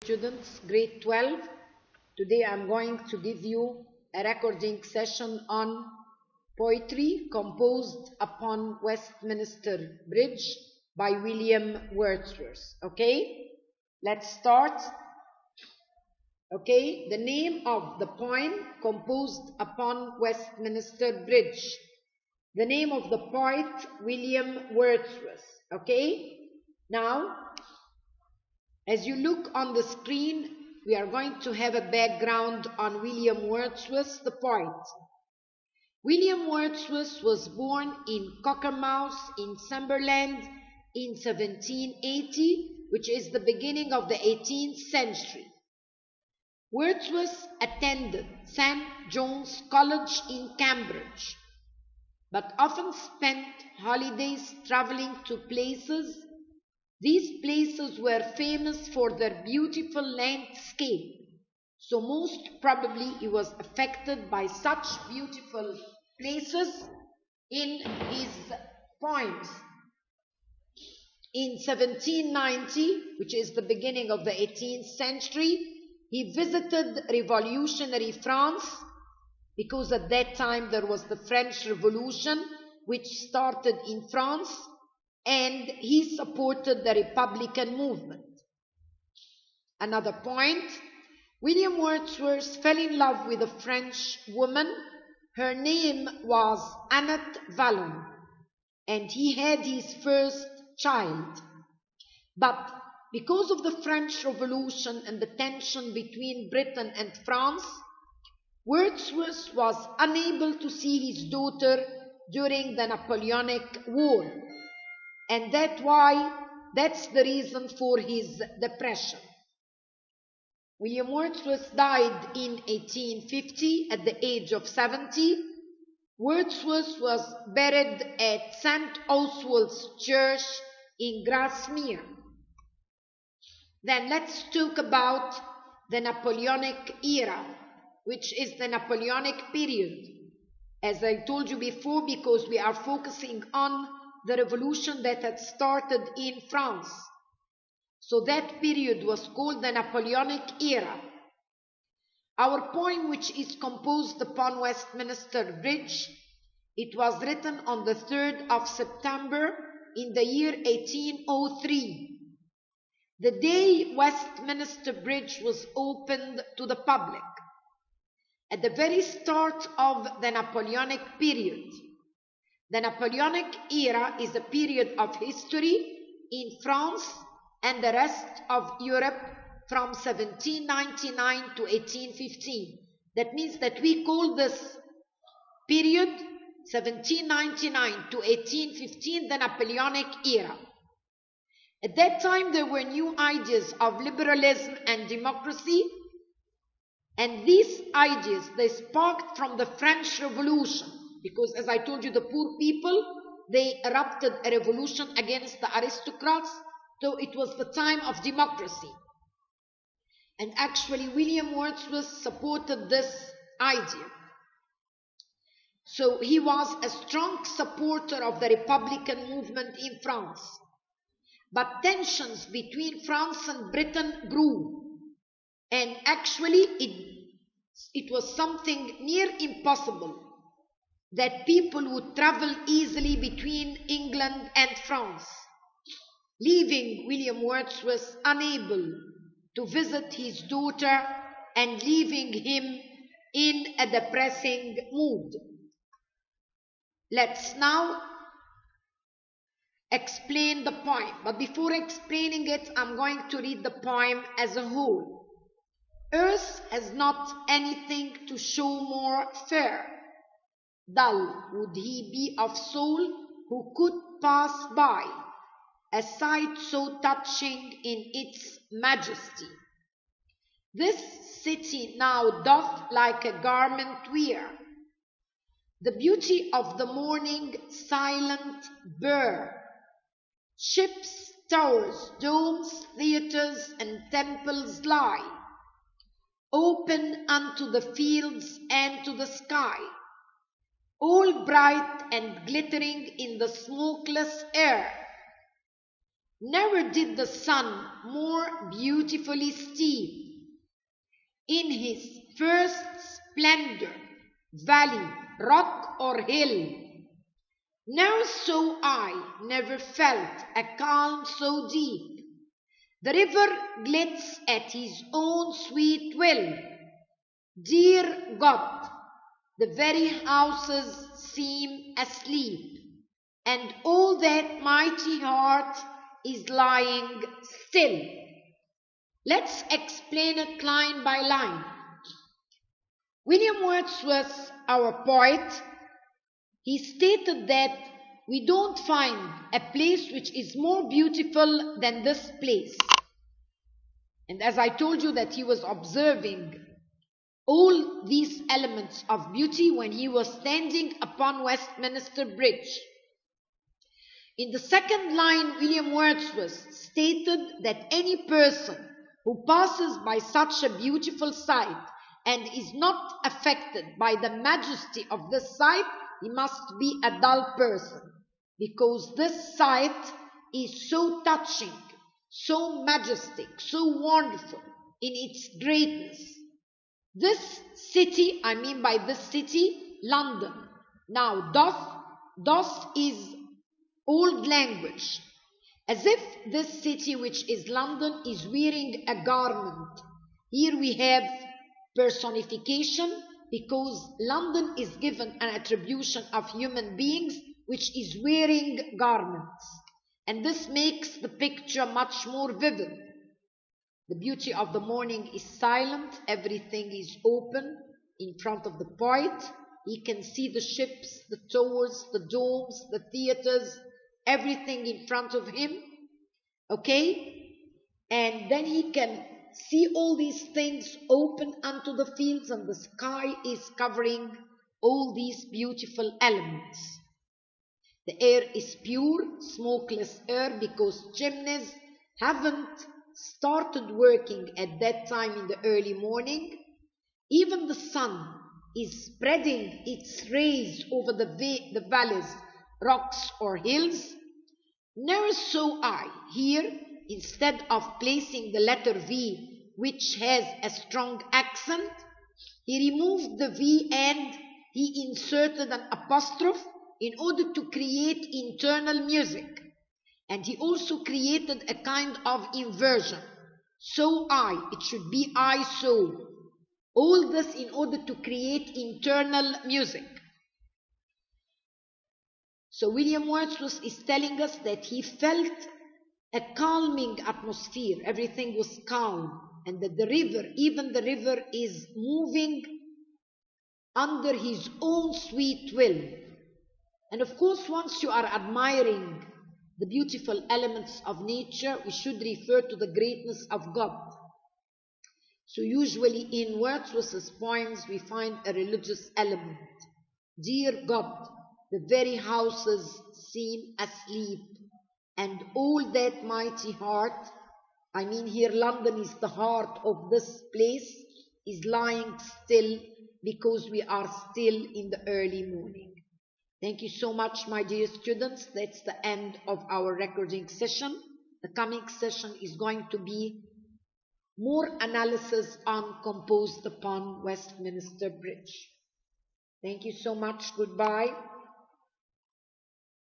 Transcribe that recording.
students, grade 12. Today I'm going to give you a recording session on poetry composed upon Westminster Bridge by William Wordsworth. Okay, let's start. Okay, the name of the poem composed upon Westminster Bridge. The name of the poet, William Wordsworth. Okay, now as you look on the screen, we are going to have a background on William Wordsworth, the poet. William Wordsworth was born in Cockermouth in Sunderland in 1780, which is the beginning of the 18th century. Wordsworth attended St. John's College in Cambridge, but often spent holidays traveling to places. These places were famous for their beautiful landscape, so most probably he was affected by such beautiful places in his poems. In 1790, which is the beginning of the 18th century, he visited revolutionary France, because at that time there was the French Revolution, which started in France, and he supported the Republican movement. Another point, William Wordsworth fell in love with a French woman. Her name was Annette Vallon, and he had his first child. But because of the French Revolution and the tension between Britain and France, Wordsworth was unable to see his daughter during the Napoleonic War. And that's the reason for his depression. William Wordsworth died in 1850 at the age of 70. Wordsworth was buried at St. Oswald's Church in Grasmere. Then let's talk about the Napoleonic era, which is the Napoleonic period. As I told you before, because we are focusing on the revolution that had started in France. So that period was called the Napoleonic era. Our poem, which is composed upon Westminster Bridge, it was written on the 3rd of September in the year 1803. The day Westminster Bridge was opened to the public. At the very start of the Napoleonic period. The Napoleonic era is a period of history in France and the rest of Europe from 1799 to 1815. That means that we call this period 1799 to 1815 the Napoleonic era. At that time there were new ideas of liberalism and democracy, and these ideas, they sparked from the French Revolution. Because as I told you, the poor people, they erupted a revolution against the aristocrats, so it was the time of democracy. And actually William Wordsworth supported this idea. So he was a strong supporter of the Republican movement in France. But tensions between France and Britain grew. And actually it was something near impossible that people would travel easily between England and France, leaving William Wordsworth unable to visit his daughter and leaving him in a depressing mood. Let's now explain the poem. But before explaining it, I'm going to read the poem as a whole. Earth has not anything to show more fair. Dull would he be of soul who could pass by, a sight so touching in its majesty. This city now doth like a garment wear, the beauty of the morning silent bear. Ships, towers, domes, theatres, and temples lie, open unto the fields and to the sky, all bright and glittering in the smokeless air. Never did the sun more beautifully steep in his first splendor, valley, rock, or hill. Ne'er saw I, never felt a calm so deep. The river glits at his own sweet will. Dear God, the very houses seem asleep, and all that mighty heart is lying still. Let's explain it line by line. William Wordsworth, our poet, he stated that we don't find a place which is more beautiful than this place. And as I told you that he was observing all these elements of beauty when he was standing upon Westminster Bridge. In the second line, William Wordsworth stated that any person who passes by such a beautiful sight and is not affected by the majesty of this sight, he must be a dull person, because this sight is so touching, so majestic, so wonderful in its greatness. This city, I mean by this city, London. Now, doth is old language, as if this city, which is London, is wearing a garment. Here we have personification, because London is given an attribution of human beings which is wearing garments, and this makes the picture much more vivid. The beauty of the morning is silent, everything is open in front of the poet. He can see the ships, the towers, the domes, the theaters, everything in front of him, okay? And then he can see all these things open unto the fields, and the sky is covering all these beautiful elements. The air is pure, smokeless air, because chimneys haven't started working at that time in the early morning. Even the sun is spreading its rays over the valleys, rocks, or hills. Never saw I here, instead of placing the letter V, which has a strong accent, he removed the V and he inserted an apostrophe in order to create internal music. And he also created a kind of inversion. So I, it should be I so. All this in order to create internal music. So William Wordsworth is telling us that he felt a calming atmosphere. Everything was calm. And that the river, even the river, is moving under his own sweet will. And of course, once you are admiring the beautiful elements of nature, we should refer to the greatness of God. So usually in Wordsworth's poems, we find a religious element. Dear God, the very houses seem asleep, and all that mighty heart, I mean here London is the heart of this place, is lying still, because we are still in the early morning. Thank you so much, my dear students. That's the end of our recording session. The coming session is going to be more analysis on Composed Upon Westminster Bridge. Thank you so much. Goodbye.